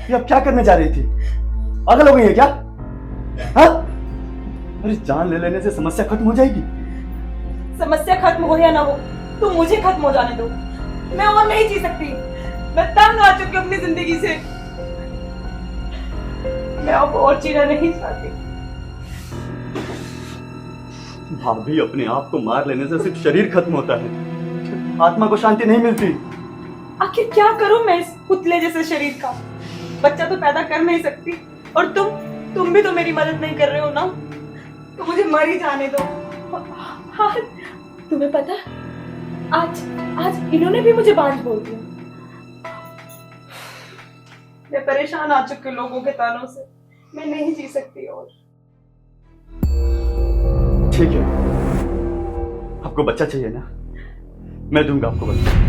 ये अब क्या करने जा रही थी? पागल हो गई है क्या? हाँ? अरे जान ले लेने से समस्या खत्म हो जाएगी। समस्या खत्म हो या ना हो, तुम मुझे खत्म हो जाने दो। मैं और नहीं जी सकती। मैं तंग आ चुकी हूँ अपनी जिंदगी से। मैं अब और जीना नहीं चाहती। भाभी, अपने आप को मार लेने से सिर्फ शरीर खत्म होता है, आत्मा को शांति नहीं मिलती। आखिर क्या करूं मैं इस पुतले जैसे शरीर का? बच्चा तो पैदा कर नहीं सकती, और तुम भी तो मेरी मदद नहीं कर रहे हो ना। तो मुझे मर ही जाने दो। हाँ, तुम्हें पता है, आज इन्होंने भी मुझे बांझ बोल दिया। मैं परेशान आ चुकी हूँ लोगों के तानों से। मैं नहीं जी सकती और। ठीक है, आपको बच्चा चाहिए ना? मैं दूंगा आपको बच्चा।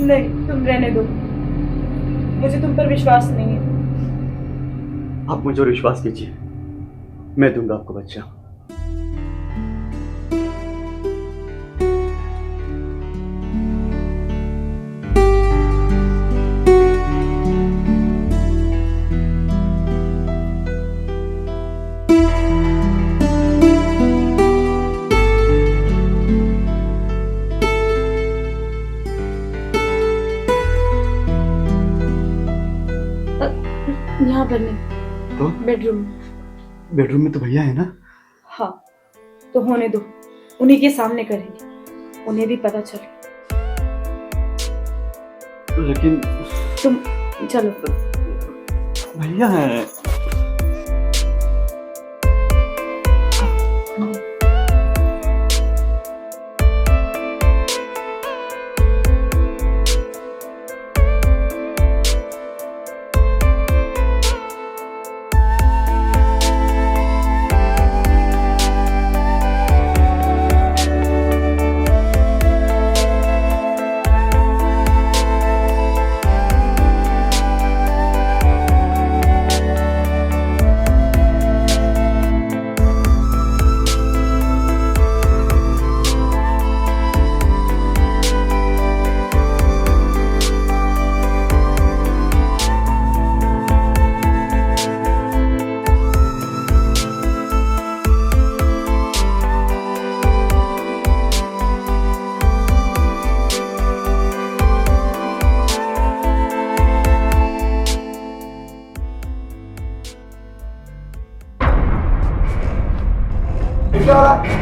नहीं, तुम रहने दो। मुझे तुम पर विश्वास नहीं है। आप मुझे विश्वास कीजिए, मैं दूंगा आपको बच्चा। यहाँ पर नहीं, तो बेडरूम में तो भैया है ना? हाँ, तो होने दो। उन्हीं के सामने करेंगे, उन्हें भी पता चले। लेकिन तुम चलो। भैया है। क्या हो रहा है?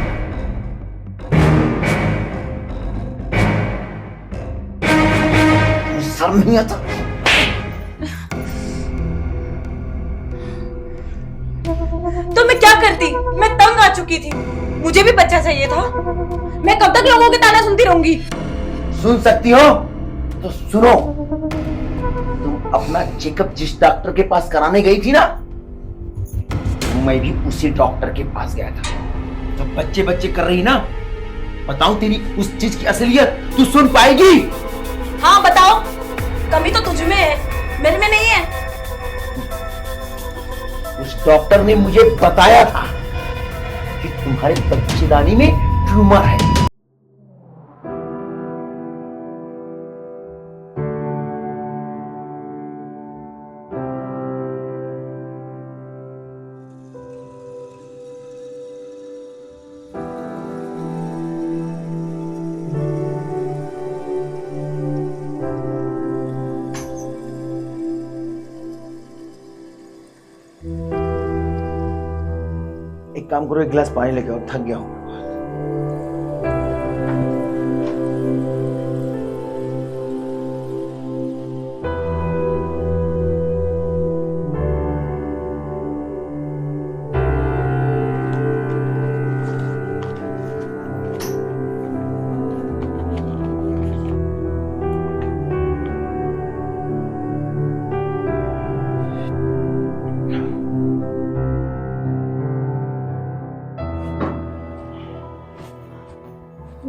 शर्म नहीं आता? तो मैं क्या करती? मैं तंग आ चुकी थी। मुझे भी बच्चा चाहिए था। मैं कब तक लोगों के ताना सुनती रहूंगी? सुन सकती हो तो सुनो। तुम अपना चेकअप जिस डॉक्टर के पास कराने गई थी ना, मैं भी उसी डॉक्टर के पास गया था। तो बच्चे बच्चे कर रही ना, बताऊं तेरी उस चीज की असलियत तू सुन पाएगी? हाँ बताओ। कमी तो तुझ में है, मेरे में नहीं है। उस डॉक्टर ने मुझे बताया था कि तुम्हारे बच्चेदानी में ट्यूमर है। एक काम करो, एक गिलास पानी लेके आओ, थक गया हूं।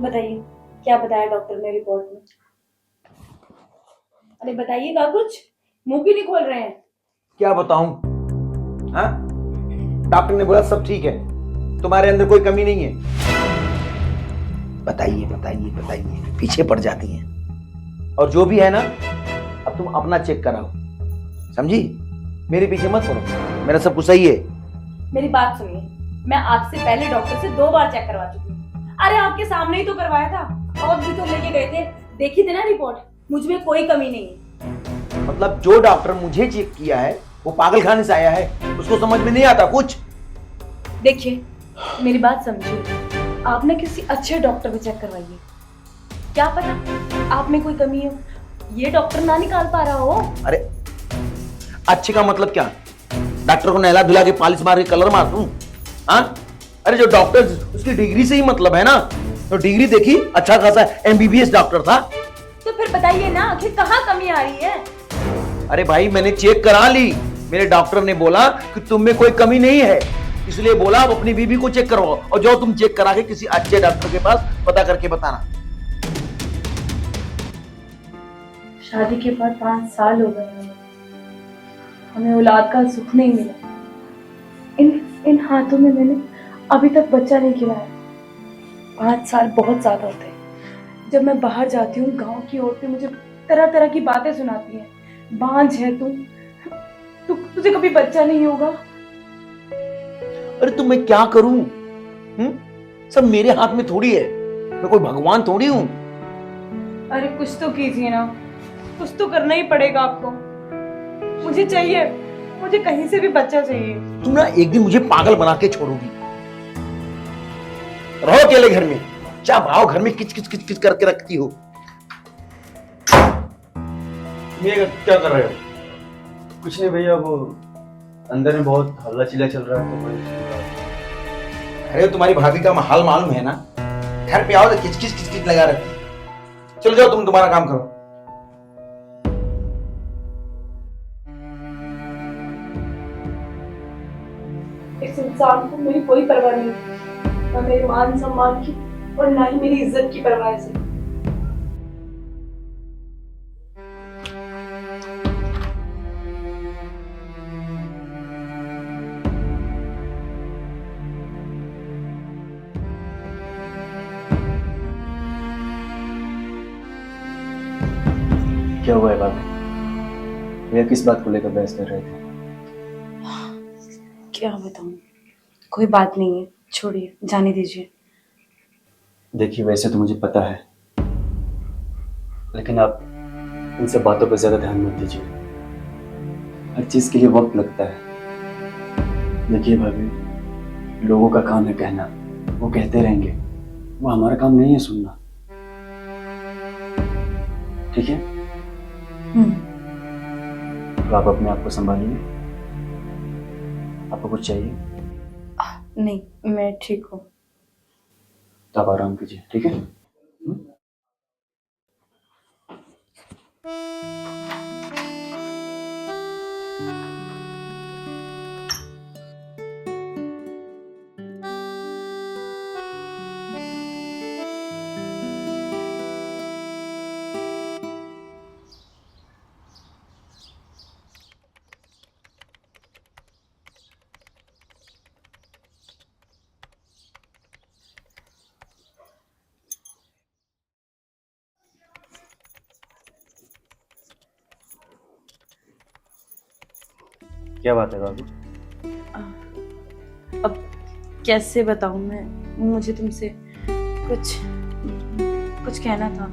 बताइए, क्या बताया डॉक्टर ने रिपोर्ट में? अरे बताइएगा कुछ, मुंह क्यों नहीं खोल रहे हैं? क्या बताऊं? हाँ, डॉक्टर ने बोला सब ठीक है, तुम्हारे अंदर कोई कमी नहीं है। बताइए बताइए बताइए, पीछे पड़ जाती हैं। और जो भी है ना, अब तुम अपना चेक कराओ, समझी? मेरे पीछे मत पड़ो, मेरा सब कुछ सही है। मेरी बात सुनिए, मैं आपसे पहले डॉक्टर से 2 बार चेक करवा चुकी हूँ। अरे आपके सामने ही तो करवाया था, और भी तो लेके गए थे, देखी थी ना रिपोर्ट, मुझ में कोई कमी नहीं है। मतलब जो डॉक्टर मुझे चेक किया है वो पागल खाने से आया है, उसको समझ में नहीं आता कुछ। देखिए मेरी बात समझिए, आप ना किसी अच्छे डॉक्टर को चेक करवाइए, क्या पता आप में कोई कमी हो, ये डॉक्टर ना निकाल पा रहा हो। अरे अच्छे का मतलब क्या? डॉक्टर को नहला धुला के पॉलिश मार के कलर मार दूं? हाँ? अरे जो डॉक्टर, उसकी डिग्री से ही मतलब है ना। तो डिग्री देखी, अच्छा खासा MBBS डॉक्टर था। तो फिर बताइए ना, आखिर कहाँ कमी आ रही है? अरे भाई मैंने चेक करा ली, मेरे डॉक्टर ने बोला कि तुम में कोई कमी नहीं है, इसलिए बोला अब अपनी बीबी को चेक करवाओ, और जो तुम चेक करा के किसी अच्छे डॉक्टर के पास पता करके बताना। शादी के बाद 5 साल हो गए, हमें औलाद का सुख नहीं मिला। इन हाथों में मैंने अभी तक बच्चा नहीं खिलाया। 5 साल बहुत ज्यादा होते हैं। जब मैं बाहर जाती हूँ, गांव की औरतें मुझे तरह तरह की बातें सुनाती हैं। बांझ है तुझे कभी बच्चा नहीं होगा। अरे तो मैं क्या करूं? सब मेरे हाथ में थोड़ी है, मैं कोई भगवान थोड़ी हूं। अरे कुछ तो कीजिए ना, कुछ तो करना ही पड़ेगा आपको। मुझे चाहिए, मुझे कहीं से भी बच्चा चाहिए। तुम ना एक दिन मुझे पागल बना के छोड़ोगी। रहो अकेले घर में, क्या भाव घर में किच किच किच किच करके रखती हो। ये क्या कर रहे हो? कुछ नहीं भैया, वो अंदर में बहुत हल्ला चिल्ला चल रहा है तो मैं सुन रहा हूं। अरे तुम्हारी भाभी का हाल मालूम है ना, घर पे आओ तो किच किच किच किच लगा रहती है। चलो जाओ, तुम तुम्हारा काम करो। इस इंसान को मेरी कोई परवाह नहीं, ना मेरे मान सम्मान की और ना ही मेरी इज्जत की परवाह से। क्या हुआ है भाभी? भैया किस बात को लेकर बहस कर रहे थे? क्या बताऊं, कोई बात नहीं है, छोड़िए, जाने दीजिए। देखिए वैसे तो मुझे पता है, लेकिन आप इन सब बातों पर ज्यादा ध्यान मत दीजिए। हर चीज के लिए वक्त लगता है। देखिए भाभी, लोगों का काम है कहना, वो कहते रहेंगे, वो हमारा काम नहीं है सुनना। ठीक है? तो आप अपने आप को संभालिए। आपको कुछ चाहिए? नहीं, मैं ठीक हूँ। तो आप आराम कीजिए, ठीक है? क्या बात है बाबू? अब कैसे बताऊं मैं, मुझे तुमसे कुछ कहना था।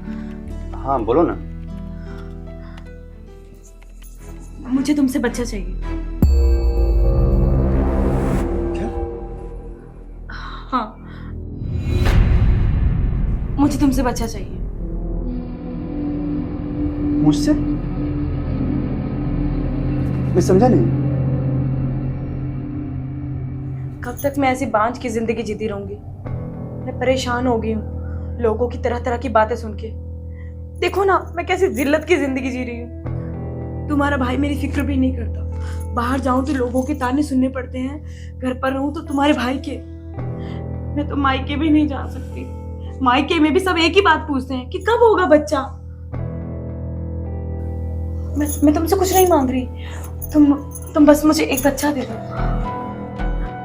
हाँ बोलो ना। मुझे तुमसे बच्चा चाहिए। क्या? हाँ, मुझे तुमसे बच्चा चाहिए। मुझसे? मैं समझा नहीं। कब तक मैं ऐसी बांझ की जिंदगी जीती रहूंगी? मैं परेशान हो गई हूँ लोगों की तरह तरह की बातें सुन के। देखो ना मैं कैसी जिल्लत की जिंदगी जी रही हूँ। तुम्हारा भाई मेरी फिक्र भी नहीं करता। बाहर जाऊं तो लोगों के ताने सुनने पड़ते हैं, घर पर रहूं तो तुम्हारे भाई के। मैं तो मायके भी नहीं जा सकती। मायके में भी सब एक ही बात पूछते हैं कि कब होगा बच्चा। मैं तुमसे कुछ नहीं मांग रही, तुम बस मुझे एक बच्चा दे दो।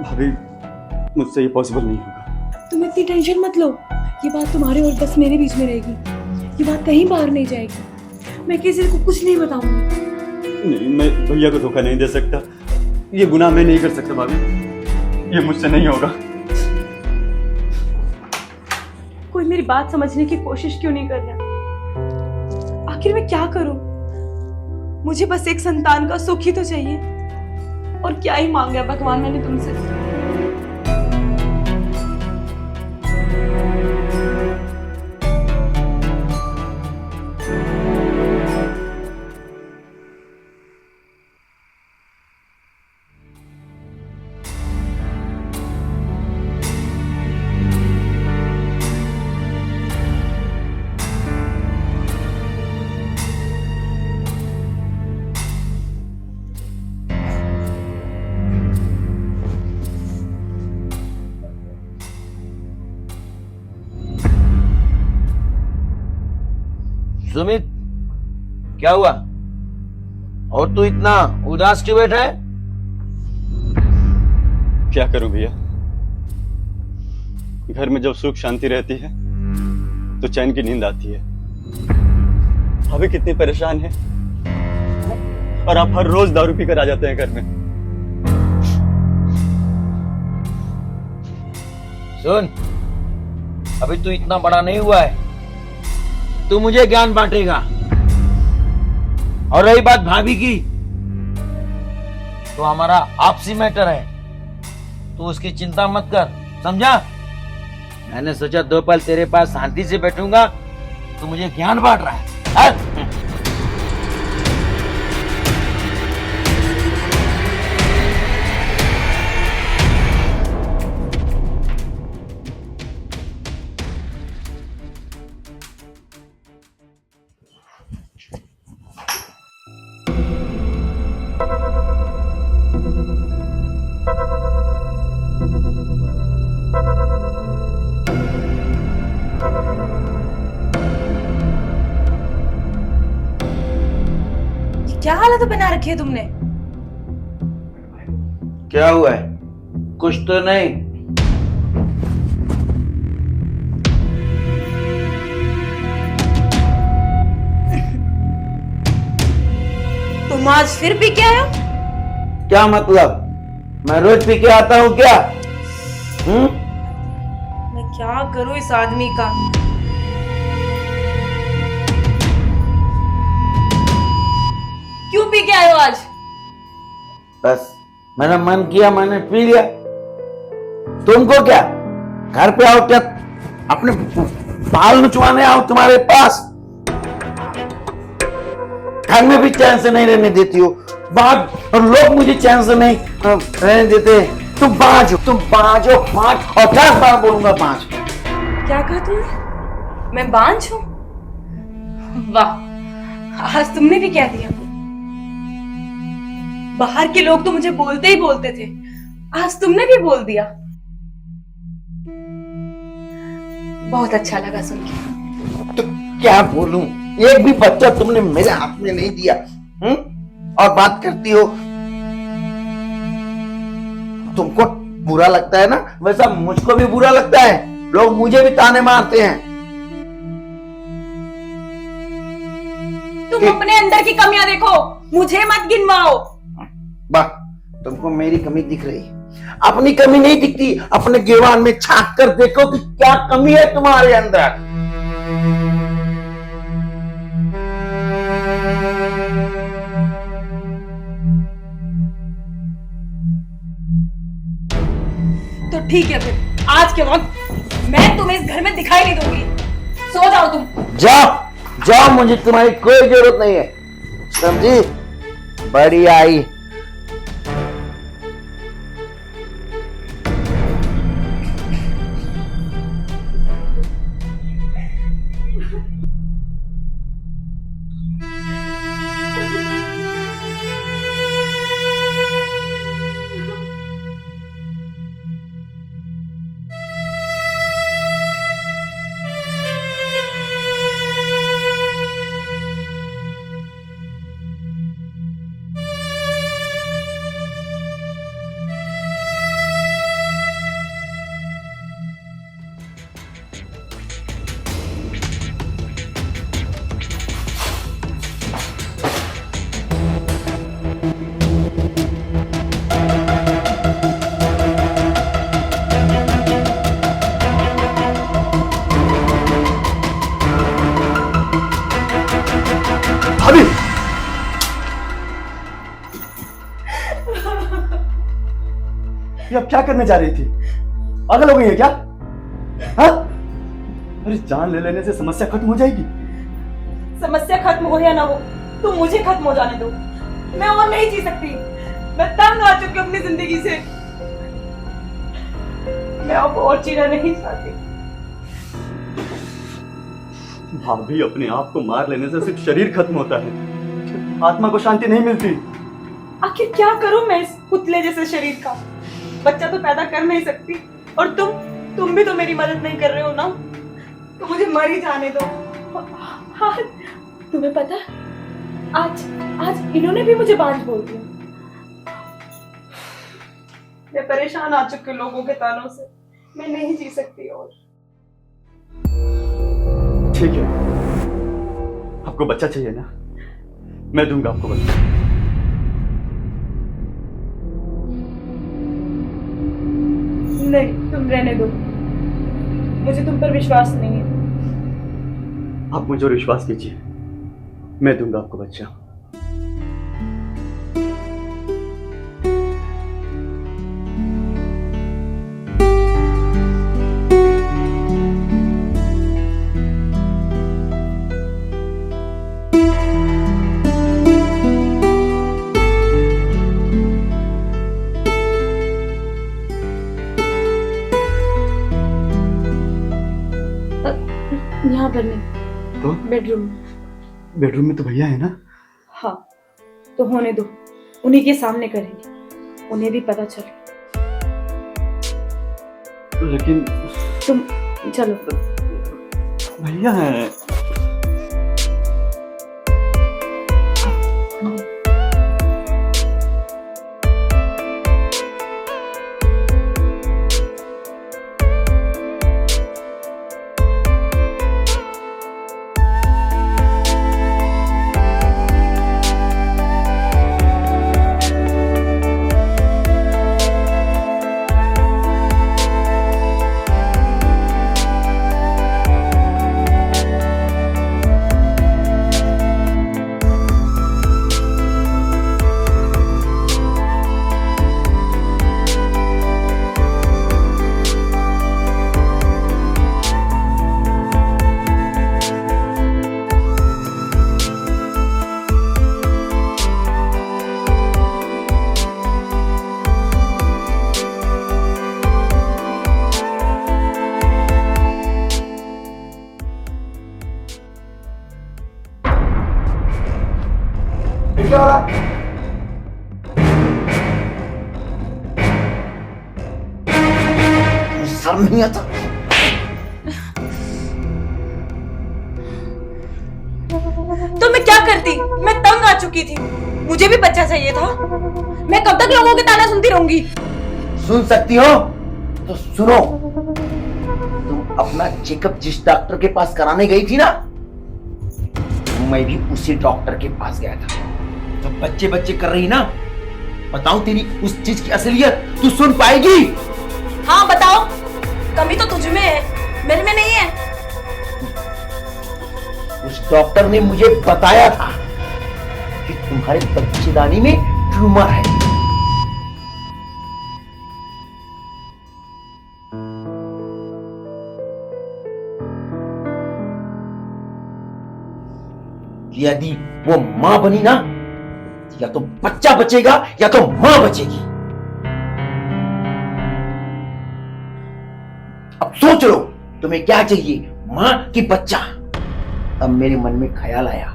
भाभी मुझसे ये पॉसिबल नहीं होगा। तुम इतनी टेंशन मत लो, ये बात तुम्हारे और बस मेरे बीच में रहेगी, ये बात कहीं बाहर नहीं जाएगी। मैं किसी को कुछ नहीं बताऊंगी। नहीं, मैं भैया को धोखा नहीं दे सकता। ये गुनाह मैं नहीं कर सकता भाभी, ये मुझसे नहीं होगा। कोई मेरी बात समझने की कोशिश क्यों नहीं कर रहा? आखिर मैं क्या करूं? मुझे बस एक संतान का सुख ही तो चाहिए, और क्या ही मांगा भगवान मैंने तुमसे। सुमित, क्या हुआ? और तू इतना उदास क्यों बैठा है? क्या करूं भैया, घर में जब सुख शांति रहती है तो चैन की नींद आती है। भाभी कितनी परेशान है, और आप हर रोज दारू पीकर आ जाते हैं घर में। सुन, अभी तू इतना बड़ा नहीं हुआ है, तू मुझे ज्ञान बांटेगा। और रही बात भाभी की, तो हमारा आपसी मैटर है, तू उसकी चिंता मत कर, समझा? मैंने सोचा 2 पल तेरे पास शांति से बैठूंगा, तू मुझे ज्ञान बांट रहा है। क्या हालत बना रखी है तुमने? क्या हुआ है? कुछ तो नहीं? तुम आज फिर पी के आए हो? क्या मतलब? मैं रोज पी के आता हूँ क्या? मैं क्या करूं इस आदमी का? क्यों पी के आए हो आज? बस मेरा मन किया, मैंने पी लिया। तुमको क्या, घर पे आओ क्या अपने बाल नुचवाने आओ तुम्हारे पास? घर में भी चैन से नहीं रहने देती हो, बाहर और लोग मुझे चैन से नहीं रहने देते। तुम बाज हो, तुम बाज हो, 5 और 10 बार बोलूंगा 5। क्या कहा तुमने? मैं बांझ हूं? वाह, आज तुमने भी कह दिया। बाहर के लोग तो मुझे बोलते ही बोलते थे, आज तुमने भी बोल दिया। बहुत अच्छा लगा सुन के। तो क्या बोलूं, एक भी बच्चा तुमने मेरे हाथ में नहीं दिया। और बात करती हो, तुमको बुरा लगता है ना, वैसा मुझको भी बुरा लगता है। लोग मुझे भी ताने मारते हैं। तुम अपने अंदर की कमियां देखो, मुझे मत गिनवाओ। वाह, तुमको मेरी कमी दिख रही, अपनी कमी नहीं दिखती। अपने गिरवान में झांक कर देखो कि क्या कमी है तुम्हारे अंदर। तो ठीक है, फिर आज के वक्त मैं तुम्हें इस घर में दिखाई नहीं दूंगी। सो जाओ तुम। जाओ जाओ, मुझे तुम्हारी कोई जरूरत नहीं है, समझी? बड़ी आई। भाभी, ये अब क्या करने जा रही थी? पागल हो गई है क्या? हाँ? अरे जान ले लेने से समस्या खत्म हो जाएगी। समस्या खत्म हो या ना हो, तुम मुझे खत्म हो जाने दो। मैं और नहीं जी सकती। मैं तंग आ चुकी हूँ अपनी जिंदगी से। मैं अब और जीना नहीं चाहती। भाभी, अपने आप को मार लेने से सिर्फ शरीर खत्म होता है, आत्मा को शांति नहीं मिलती। आखिर क्या करूं मैं इस पुतले जैसे शरीर का? बच्चा तो पैदा कर नहीं सकती, और तुम भी तो मेरी मदद नहीं कर रहे हो ना। तो मुझे मर ही जाने दो। हाँ, तुम्हें पता है, आज इन्होंने भी मुझे बांझ बोल दिया। मैं परेशान आ चुकी हूँ लोगों के तानों से। मैं नहीं जी सकती और। ठीक है, आपको बच्चा चाहिए ना, मैं दूंगा आपको बच्चा। नहीं, तुम रहने दो। मुझे तुम पर विश्वास नहीं है। आप मुझे विश्वास कीजिए, मैं दूंगा आपको बच्चा। यहाँ पर नहीं, तो बेडरूम। बेडरूम में तो भैया है ना? हाँ, तो होने दो, उन्हीं के सामने करेंगे, उन्हें भी पता चले। लेकिन तुम चलो। भैया है। क्या हो रहा? शर्म नहीं आता? तो मैं क्या करती? मैं तंग आ चुकी थी। मुझे भी बच्चा चाहिए था। मैं कब तक लोगों के ताना सुनती रहूंगी? सुन सकती हो तो सुनो। तुम अपना चेकअप जिस डॉक्टर के पास कराने गई थी ना, मैं भी उसी डॉक्टर के पास गया था। तो बच्चे बच्चे कर रही ना, बताऊं तेरी उस चीज की असलियत तू सुन पाएगी? हाँ बताओ। कमी तो तुझ में है, मेरे में नहीं है। उस डॉक्टर ने मुझे बताया था कि तुम्हारे बच्चेदानी में ट्यूमर है। यदि वो मां बनी ना, या तो बच्चा बचेगा या तो मां बचेगी। अब सोच लो तुम्हें क्या चाहिए, मां कि बच्चा? अब मेरे मन में ख्याल आया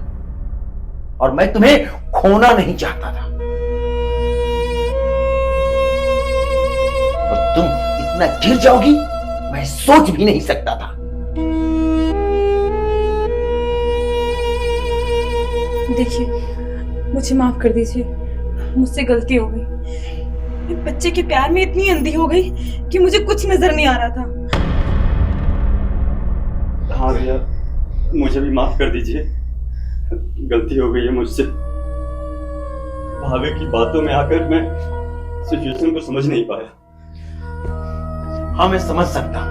और मैं तुम्हें खोना नहीं चाहता था, और तुम इतना गिर जाओगी मैं सोच भी नहीं सकता था। देखिए, मुझे माफ कर दीजिए, मुझसे गलती हो गई। मैं बच्चे के प्यार में इतनी अंधी हो गई कि मुझे कुछ नजर नहीं आ रहा था। हाँ भैया, मुझे भी माफ कर दीजिए, गलती हो गई है मुझसे। भावे की बातों में आकर मैं सिचुएशन को समझ नहीं पाया। हाँ मैं समझ सकता हूं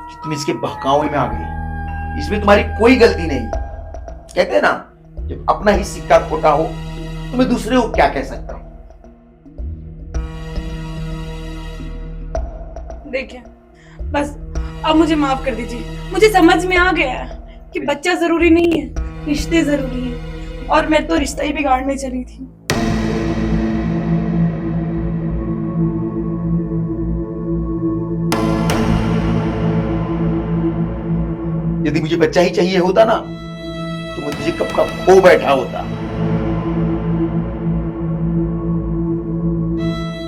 कि तुम इसके बहकावे में आ गई। इसमें तुम्हारी कोई गलती नहीं। कहते हैं ना, जब अपना ही सिक्का खोटा हो तो मैं दूसरे को क्या कह सकता हूं? देखिए, बस अब मुझे माफ कर दीजिए। मुझे समझ में आ गया है कि बच्चा जरूरी नहीं है, रिश्ते जरूरी हैं। और मैं तो रिश्ता ही बिगाड़ने चली थी। यदि मुझे बच्चा ही चाहिए होता ना तो मैं तुझे कब का खो बैठा होता।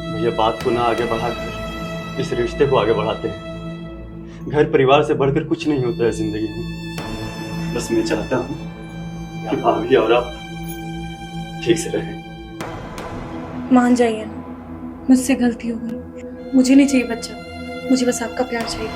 भैया, बात को ना आगे बढ़ाकर इस रिश्ते को आगे बढ़ाते हैं। घर परिवार से बढ़कर कुछ नहीं होता है जिंदगी में। बस मैं चाहता हूँ कि भाभी और आप ठीक से रहें। मान जाइए ना, मुझसे गलती हो गई। मुझे नहीं चाहिए बच्चा, मुझे बस आपका प्यार चाहिए।